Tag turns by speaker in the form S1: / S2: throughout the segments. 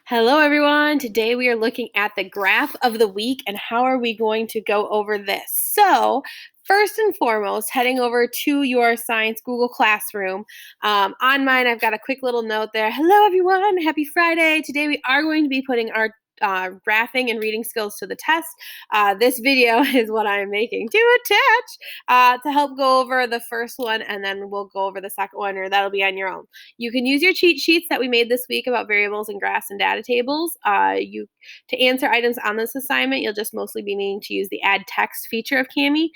S1: Hello, everyone. Today we are looking at the graph of the week and how are we going to go over this? So, first and foremost, heading over to your science Google Classroom. On mine, I've got a quick little note there. Hello, everyone. Happy Friday. Today we are going to be putting our graphing and reading skills to the test. This video is what I'm making to attach to help go over the first one, and then we'll go over the second one, or that'll be on your own. You can use your cheat sheets that we made this week about variables and graphs and data tables. To answer items on this assignment, you'll just mostly be needing to use the add text feature of Kami.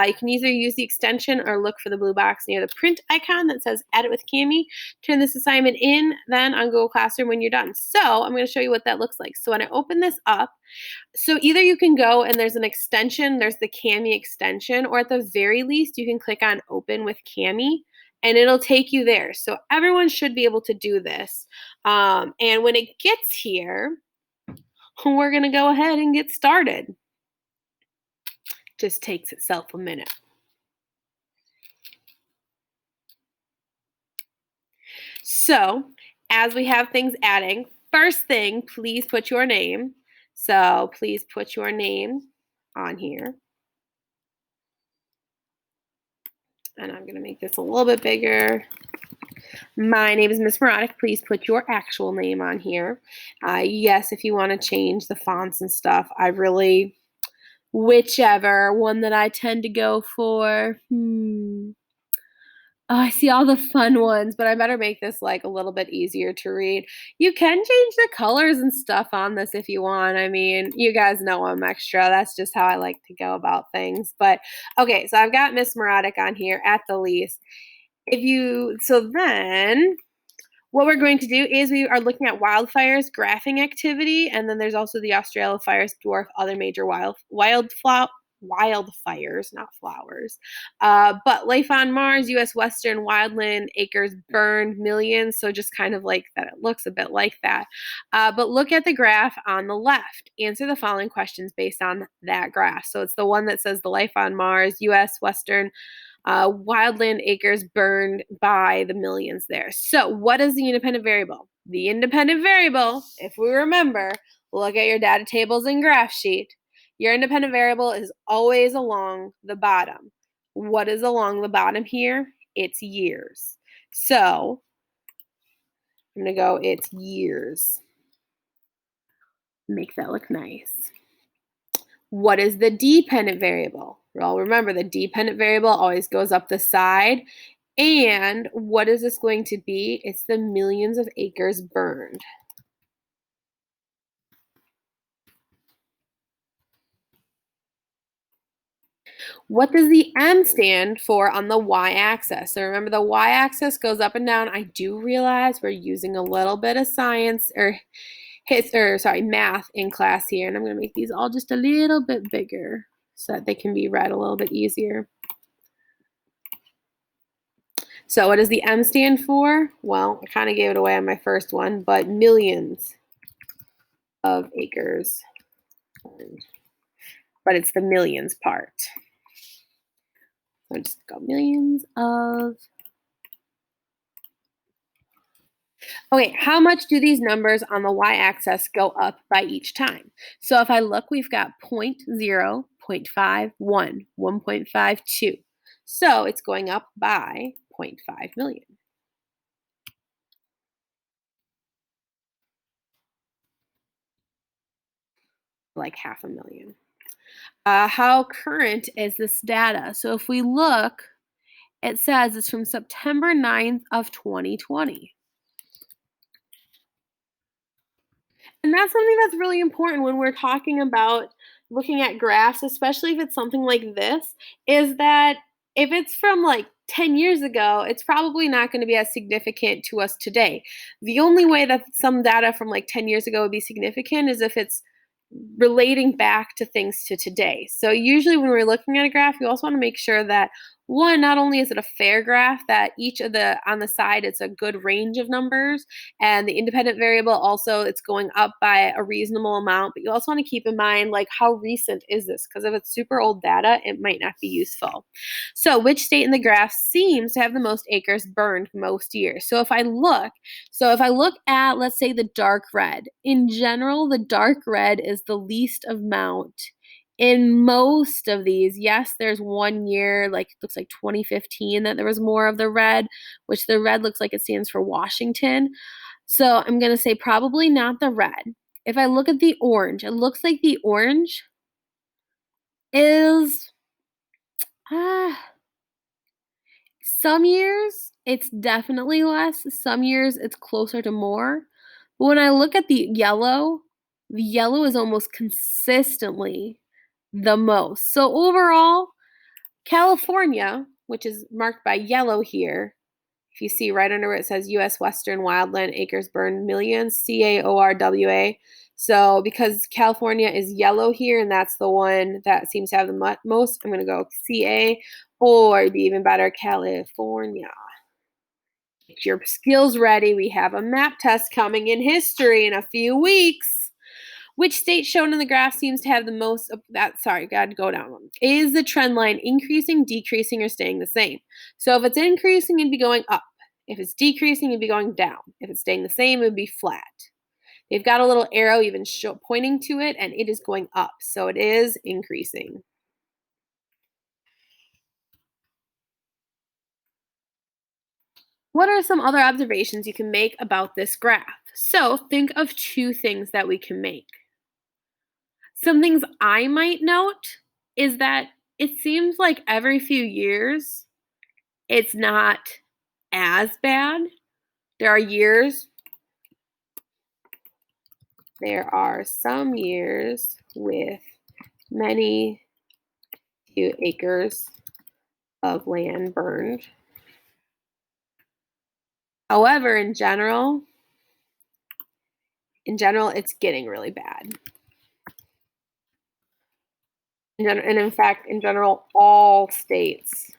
S1: You can either use the extension or look for the blue box near the print icon that says edit with Kami. Turn this assignment in then on Google Classroom when you're done. So I'm going to show you what that looks like. So when I open this up, so either you can go and there's an extension, there's the Kami extension, or at the very least you can click on open with Kami and it'll take you there. So everyone should be able to do this. And when it gets here, we're going to go ahead and get started. Just takes itself a minute. So as we have things adding, first thing, please put your name. So please put your name on here. And I'm going to make this a little bit bigger. My name is Miss Morodic. Please put your actual name on here. Yes, if you want to change the fonts and stuff, whichever one that I tend to go for. Oh, I see all the fun ones, but I better make this like a little bit easier to read. You can change the colors and stuff on this if you want. I mean, you guys know I'm extra. That's just how I like to go about things. But okay, so I've got Miss Morodic on here at the least. Then what we're going to do is we are looking at wildfires, graphing activity, and then there's also the Australia fires, dwarf other major wildfires, not flowers. But life on Mars, U.S. Western wildland acres burned, millions. So just kind of like that, it looks a bit like that. But look at the graph on the left. Answer the following questions based on that graph. So it's the one that says the life on Mars, U.S. Western wildland acres burned by the millions there. So what is the independent variable? The independent variable, if we remember, look at your data tables and graph sheet. Your independent variable is always along the bottom. What is along the bottom here? It's years. So I'm going to go, it's years. Make that look nice. What is the dependent variable? Well, remember the dependent variable always goes up the side. And what is this going to be? It's the millions of acres burned. What does the M stand for on the y-axis? So remember the y-axis goes up and down. I do realize we're using a little bit of science or math in class here, and I'm going to make these all just a little bit bigger so that they can be read a little bit easier. So what does the M stand for? Well, I kind of gave it away on my first one, but millions of acres. But it's the millions part. So just go millions of. Okay, how much do these numbers on the y-axis go up by each time? So if I look, we've got 0.0, 0.51, 1.52. So it's going up by 0.5 million. Like 500,000. How current is this data? So if we look, it says it's from September 9th of 2020. And that's something that's really important when we're talking about looking at graphs, especially if it's something like this, is that if it's from like 10 years ago, it's probably not going to be as significant to us today. The only way that some data from like 10 years ago would be significant is if it's relating back to things to today. So usually when we're looking at a graph, we also want to make sure that One, not only is it a fair graph that each of the on the side it's a good range of numbers, and the independent variable also it's going up by a reasonable amount, but you also want to keep in mind like how recent is this, because if it's super old data it might not be useful. So which state in the graph seems to have the most acres burned most years? So if I look at, let's say, the dark red, in general the dark red is the least amount in most of these. Yes, there's one year, like it looks like 2015, that there was more of the red, which the red looks like it stands for Washington. So I'm going to say probably not the red. If I look at the orange, it looks like the orange is uh, some years it's definitely less, some years it's closer to more. But when I look at the yellow is almost consistently the most. So overall, California, which is marked by yellow here, if you see right under where it says U.S. Western Wildland Acres Burned Millions, CAORWA. So because California is yellow here, and that's the one that seems to have the most, I'm going to go CA, or it'd be even better, California. Get your skills ready. We have a map test coming in history in a few weeks. Which state shown in the graph seems to have the most of that? Sorry, got to go down one. Is the trend line increasing, decreasing, or staying the same? So if it's increasing, it'd be going up. If it's decreasing, it'd be going down. If it's staying the same, it would be flat. They've got a little arrow even pointing to it, and it is going up. So it is increasing. What are some other observations you can make about this graph? So think of two things that we can make. Some things I might note is that it seems like every few years it's not as bad. There are some years with many few acres of land burned. However, in general, it's getting really bad. And in fact, in general, all states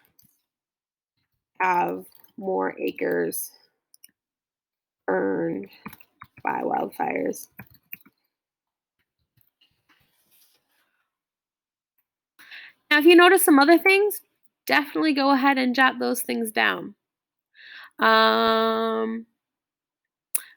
S1: have more acres burned by wildfires. Now, if you notice some other things, definitely go ahead and jot those things down.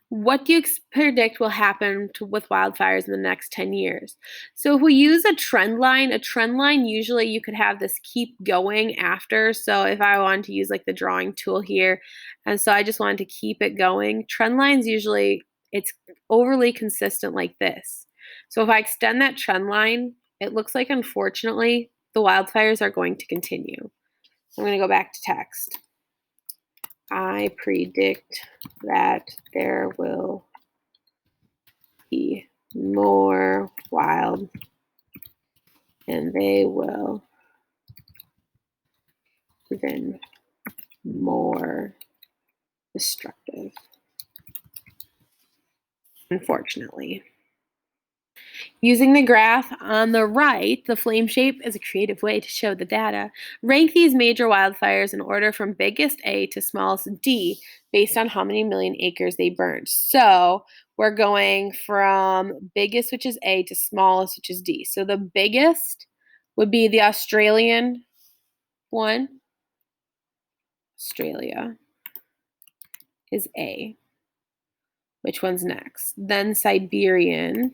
S1: What do you predict will happen with wildfires in the next 10 years? So if we use a trend line usually you could have this keep going after. So if I wanted to use like the drawing tool here, and so I just wanted to keep it going, trend lines usually it's overly consistent like this. So if I extend that trend line, it looks like unfortunately the wildfires are going to continue. I'm going to go back to text. I predict that there will be more wild and they will even more destructive, unfortunately. Using the graph on the right, the flame shape is a creative way to show the data. Rank these major wildfires in order from biggest A to smallest D based on how many million acres they burned. So we're going from biggest, which is A, to smallest, which is D. So the biggest would be the Australian one. Australia is A. Which one's next? Then Siberian,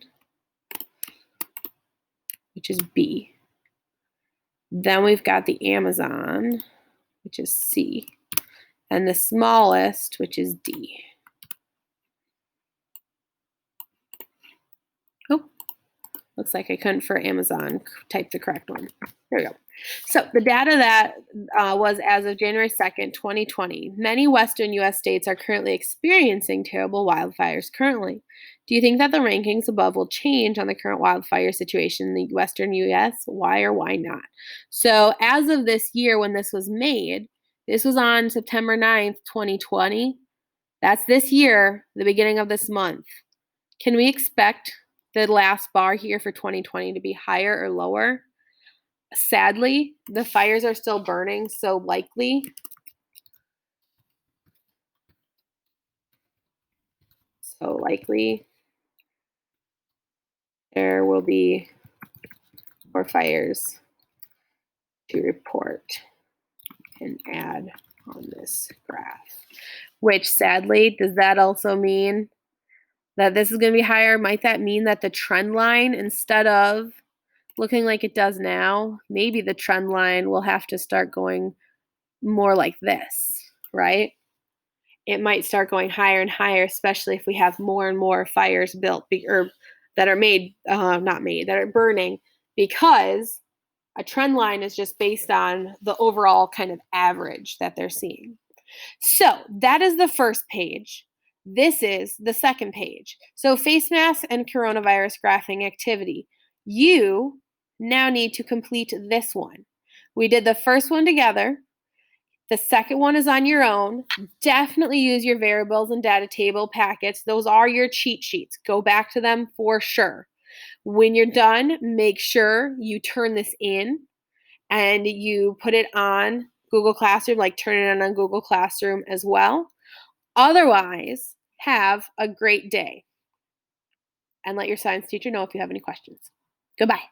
S1: which is B. Then we've got the Amazon, which is C. And the smallest, which is D. Oh, looks like I couldn't for Amazon type the correct one. There we go. So the data that was as of January 2nd, 2020, many western U.S. states are currently experiencing terrible wildfires currently. Do you think that the rankings above will change on the current wildfire situation in the western U.S.? Why or why not? So as of this year when this was made, this was on September 9th, 2020. That's this year, the beginning of this month. Can we expect the last bar here for 2020 to be higher or lower? Sadly, the fires are still burning, so likely there will be more fires to report and add on this graph. Which sadly, does that also mean that this is going to be higher? Might that mean that the trend line, instead of looking like it does now, maybe the trend line will have to start going more like this, right? It might start going higher and higher, especially if we have more and more fires built or that are made, not made, that are burning, because a trend line is just based on the overall kind of average that they're seeing. So that is the first page. This is the second page. So face masks and coronavirus graphing activity. You now need to complete this one. We did the first one together. The second one is on your own. Definitely use your variables and data table packets. Those are your cheat sheets. Go back to them for sure. When you're done, make sure you turn this in and you put it on Google Classroom, like turn it on Google Classroom as well. Otherwise, have a great day and let your science teacher know if you have any questions. Goodbye.